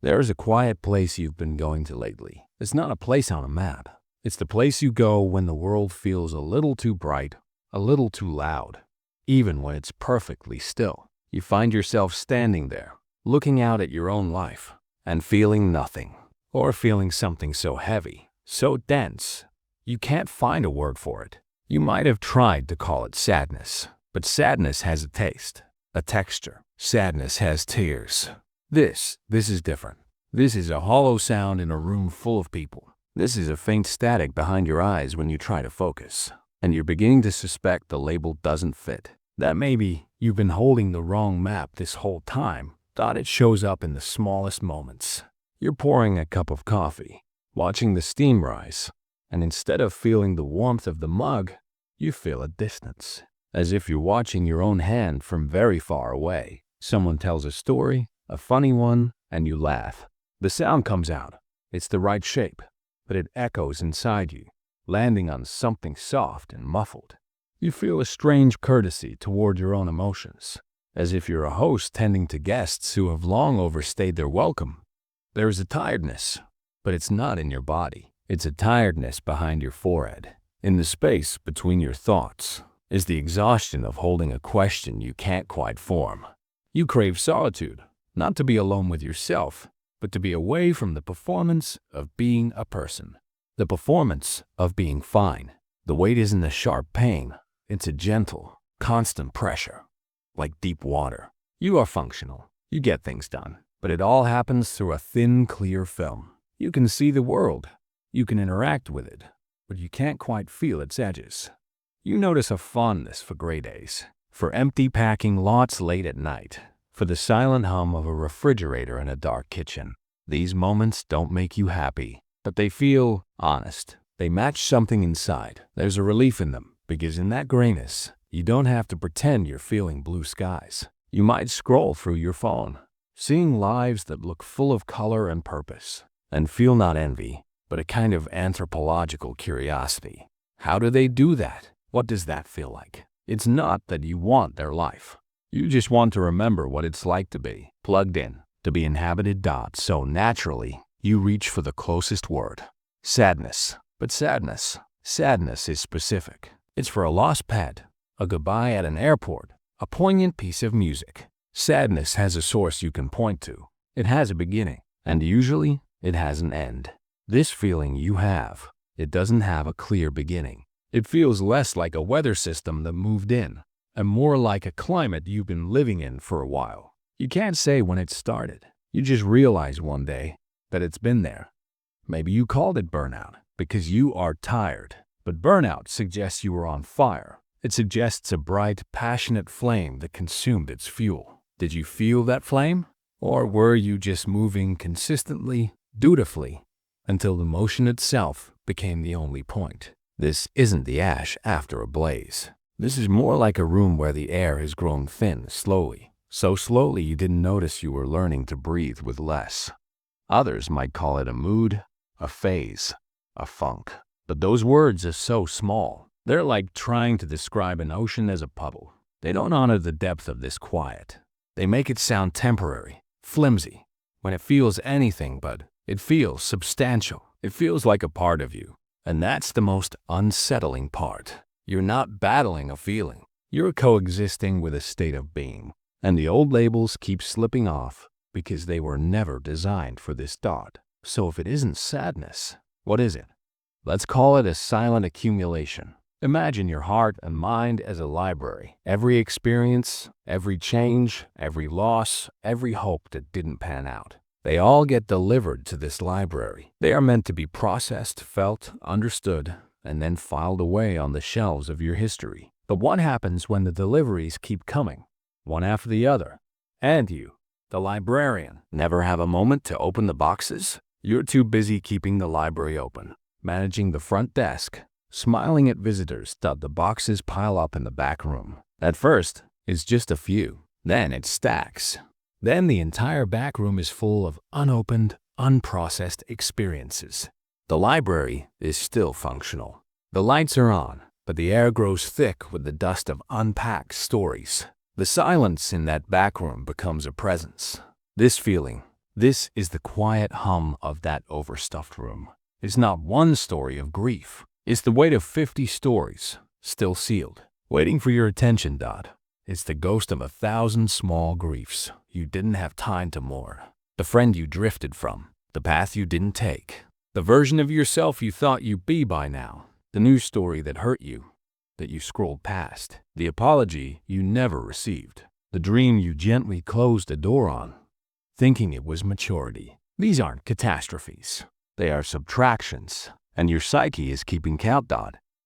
There is a quiet place you've been going to lately. It's not a place on a map. It's the place you go when the world feels a little too bright, a little too loud. Even when it's perfectly still, you find yourself standing there, looking out at your own life, and feeling nothing. Or feeling something so heavy, so dense, you can't find a word for it. You might have tried to call it sadness, but sadness has a taste, a texture. Sadness has tears. This is different. This is a hollow sound in a room full of people. This is a faint static behind your eyes when you try to focus, and you're beginning to suspect the label doesn't fit. That maybe you've been holding the wrong map this whole time, thought it shows up in the smallest moments. You're pouring a cup of coffee, watching the steam rise, and instead of feeling the warmth of the mug, you feel a distance, as if you're watching your own hand from very far away. Someone tells a story, a funny one, and you laugh. The sound comes out. It's the right shape, but it echoes inside you, landing on something soft and muffled. You feel a strange courtesy toward your own emotions, as if you're a host tending to guests who have long overstayed their welcome. There is a tiredness, but it's not in your body. It's a tiredness behind your forehead. In the space between your thoughts is the exhaustion of holding a question you can't quite form. You crave solitude, not to be alone with yourself, but to be away from the performance of being a person. The performance of being fine. The weight isn't a sharp pain. It's a gentle, constant pressure, like deep water. You are functional. You get things done. But it all happens through a thin, clear film. You can see the world. You can interact with it, but you can't quite feel its edges. You notice a fondness for gray days, for empty packing lots late at night, for the silent hum of a refrigerator in a dark kitchen. These moments don't make you happy, but they feel honest. They match something inside. There's a relief in them, because in that grayness, you don't have to pretend you're feeling blue skies. You might scroll through your phone, seeing lives that look full of color and purpose, and feel not envy, but a kind of anthropological curiosity. How do they do that? What does that feel like? It's not that you want their life. You just want to remember what it's like to be plugged in, to be inhabited. So naturally, you reach for the closest word. Sadness. But sadness is specific. It's for a lost pet, a goodbye at an airport, a poignant piece of music. Sadness has a source you can point to. It has a beginning, and usually it has an end. This feeling you have, it doesn't have a clear beginning. It feels less like a weather system that moved in, and more like a climate you've been living in for a while. You can't say when it started. You just realize one day that it's been there. Maybe you called it burnout because you are tired, but burnout suggests you were on fire. It suggests a bright, passionate flame that consumed its fuel. Did you feel that flame? Or were you just moving consistently, dutifully, until the motion itself became the only point? This isn't the ash after a blaze. This is more like a room where the air has grown thin slowly. So slowly you didn't notice you were learning to breathe with less. Others might call it a mood, a phase, a funk. But those words are so small. They're like trying to describe an ocean as a puddle. They don't honor the depth of this quiet. They make it sound temporary, flimsy, when it feels anything but. It feels substantial. It feels like a part of you. And that's the most unsettling part. You're not battling a feeling. You're coexisting with a state of being. And the old labels keep slipping off because they were never designed for this thought. So if it isn't sadness, what is it? Let's call it a silent accumulation. Imagine your heart and mind as a library. Every experience, every change, every loss, every hope that didn't pan out. They all get delivered to this library. They are meant to be processed, felt, understood, and then filed away on the shelves of your history. But what happens when the deliveries keep coming, one after the other? And you, the librarian, never have a moment to open the boxes? You're too busy keeping the library open, managing the front desk, smiling at visitors that the boxes pile up in the back room. At first, it's just a few. Then it stacks. Then the entire back room is full of unopened, unprocessed experiences. The library is still functional. The lights are on, but the air grows thick with the dust of unpacked stories. The silence in that back room becomes a presence. This feeling, This is the quiet hum of that overstuffed room. It's not one story of grief. It's the weight of 50 stories, still sealed, waiting for your attention. It's the ghost of 1,000 small griefs you didn't have time to mourn. The friend you drifted from, the path you didn't take, the version of yourself you thought you'd be by now, the news story that hurt you, that you scrolled past, the apology you never received, the dream you gently closed the door on, thinking it was maturity. These aren't catastrophes. They are subtractions, and your psyche is keeping count.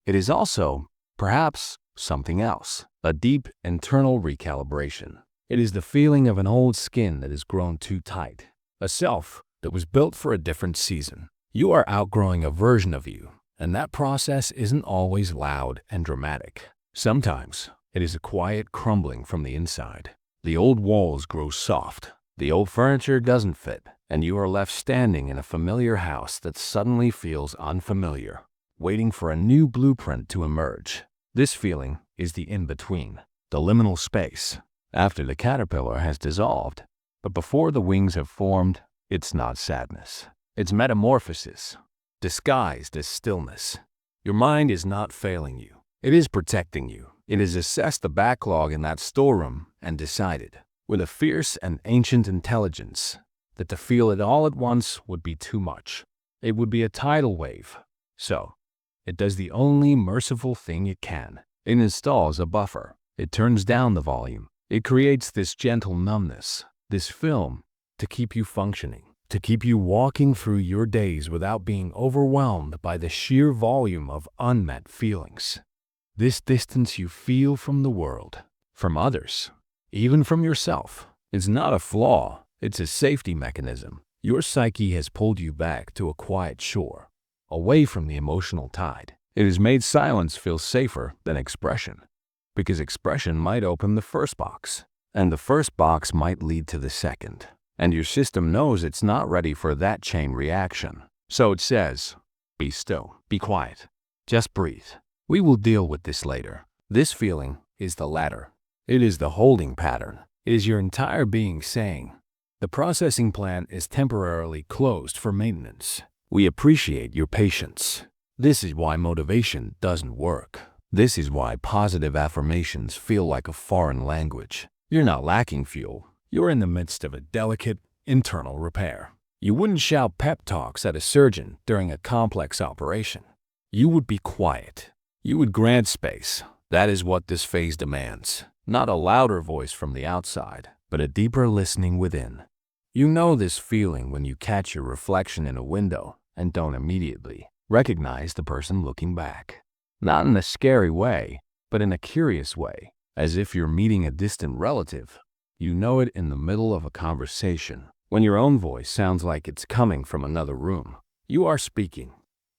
It is also, perhaps, something else, a deep internal recalibration. It is the feeling of an old skin that has grown too tight, a self that was built for a different season. You are outgrowing a version of you, and that process isn't always loud and dramatic. Sometimes it is a quiet crumbling from the inside. The old walls grow soft, the old furniture doesn't fit, and you are left standing in a familiar house that suddenly feels unfamiliar, waiting for a new blueprint to emerge. This feeling is the in-between, the liminal space, after the caterpillar has dissolved. But before the wings have formed, it's not sadness. It's metamorphosis, disguised as stillness. Your mind is not failing you. It is protecting you. It has assessed the backlog in that storeroom and decided, with a fierce and ancient intelligence, that to feel it all at once would be too much. It would be a tidal wave. So, it does the only merciful thing it can. It installs a buffer. It turns down the volume. It creates this gentle numbness, this film, to keep you functioning, to keep you walking through your days without being overwhelmed by the sheer volume of unmet feelings. This distance you feel from the world, from others, even from yourself, is not a flaw. It's a safety mechanism. Your psyche has pulled you back to a quiet shore, away from the emotional tide. It has made silence feel safer than expression, because expression might open the first box, and the first box might lead to the second. And your system knows it's not ready for that chain reaction. So it says, be still, be quiet, just breathe. We will deal with this later. This feeling is the ladder. It is the holding pattern. It is your entire being saying, the processing plant is temporarily closed for maintenance. We appreciate your patience. This is why motivation doesn't work. This is why positive affirmations feel like a foreign language. You're not lacking fuel. You're in the midst of a delicate internal repair. You wouldn't shout pep talks at a surgeon during a complex operation. You would be quiet. You would grant space. That is what this phase demands. Not a louder voice from the outside, but a deeper listening within. You know this feeling when you catch your reflection in a window and don't immediately recognize the person looking back. Not in a scary way, but in a curious way, as if you're meeting a distant relative. You know it in the middle of a conversation, when your own voice sounds like it's coming from another room. You are speaking.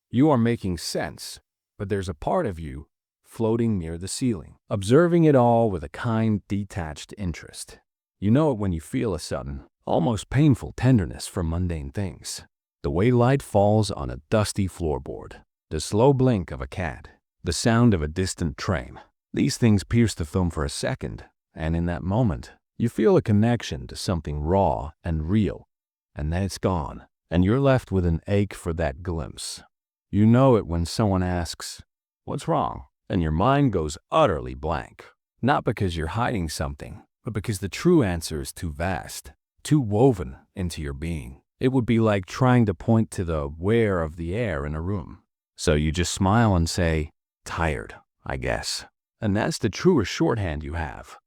You are making sense, but there's a part of you floating near the ceiling, observing it all with a kind, detached interest. You know it when you feel a sudden, almost painful tenderness for mundane things. The way light falls on a dusty floorboard, the slow blink of a cat, the sound of a distant train. These things pierce the film for a second, and in that moment, you feel a connection to something raw and real, and then it's gone, and you're left with an ache for that glimpse. You know it when someone asks, "What's wrong?" and your mind goes utterly blank. Not because you're hiding something, but because the true answer is too vast, too woven into your being. It would be like trying to point to the where of the air in a room. So you just smile and say, "Tired, I guess." And that's the truest shorthand you have.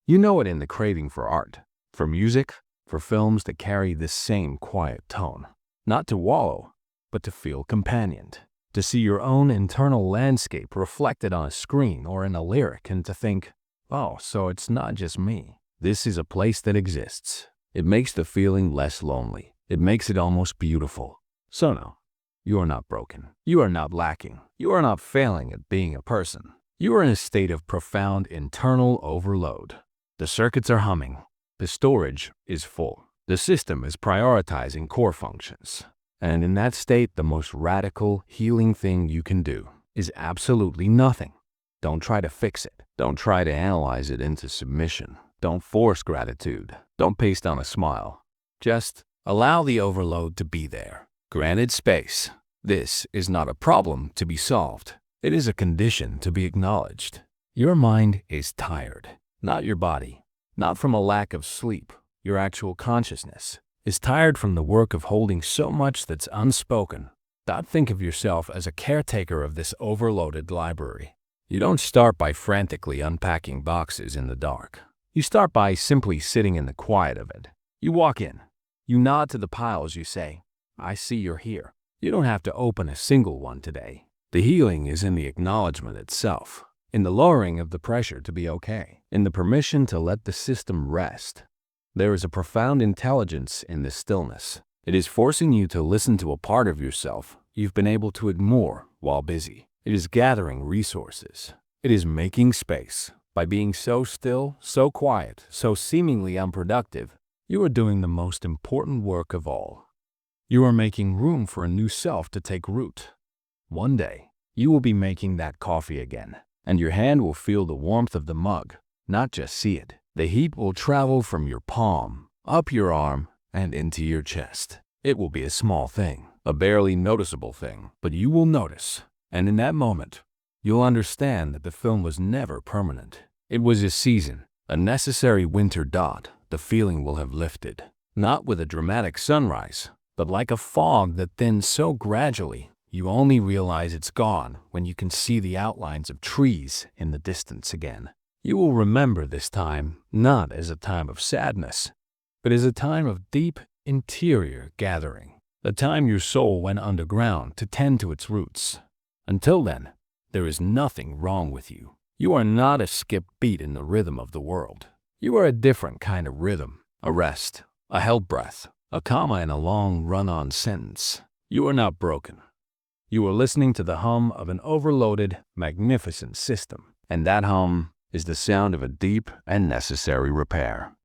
You know it in the craving for art, for music, for films that carry this same quiet tone. Not to wallow, but to feel companioned. To see your own internal landscape reflected on a screen or in a lyric and to think, oh, so it's not just me. This is a place that exists. It makes the feeling less lonely. It makes it almost beautiful. So no, you are not broken. You are not lacking. You are not failing at being a person. You are in a state of profound internal overload. The circuits are humming. The storage is full. The system is prioritizing core functions. And in that state, the most radical, healing thing you can do is absolutely nothing. Don't try to fix it. Don't try to analyze it into submission. Don't force gratitude. Don't paste on a smile. Just Allow the overload to be there. Granted space. This is not a problem to be solved. It is a condition to be acknowledged. Your mind is tired, not your body. Not from a lack of sleep. Your actual consciousness is tired from the work of holding so much that's unspoken. Don't think of yourself as a caretaker of this overloaded library. You don't start by frantically unpacking boxes in the dark. You start by simply sitting in the quiet of it. You walk in. You nod to the piles. You say, "I see you're here." You don't have to open a single one today. The healing is in the acknowledgement itself, in the lowering of the pressure to be okay, in the permission to let the system rest. There is a profound intelligence in this stillness. It is forcing you to listen to a part of yourself you've been able to ignore while busy. It is gathering resources. It is making space. By being so still, so quiet, so seemingly unproductive, you are doing the most important work of all. You are making room for a new self to take root. One day, you will be making that coffee again, and your hand will feel the warmth of the mug, not just see it. The heat will travel from your palm, up your arm, and into your chest. It will be a small thing, a barely noticeable thing, but you will notice. And in that moment, you'll understand that the film was never permanent. It was a season, a necessary winter dot. The feeling will have lifted, not with a dramatic sunrise, but like a fog that thins so gradually, you only realize it's gone when you can see the outlines of trees in the distance again. You will remember this time not as a time of sadness, but as a time of deep interior gathering, a time your soul went underground to tend to its roots. Until then, there is nothing wrong with you. You are not a skipped beat in the rhythm of the world. You are a different kind of rhythm, a rest, a held breath, a comma in a long run-on sentence. You are not broken. You are listening to the hum of an overloaded, magnificent system, and that hum is the sound of a deep and necessary repair.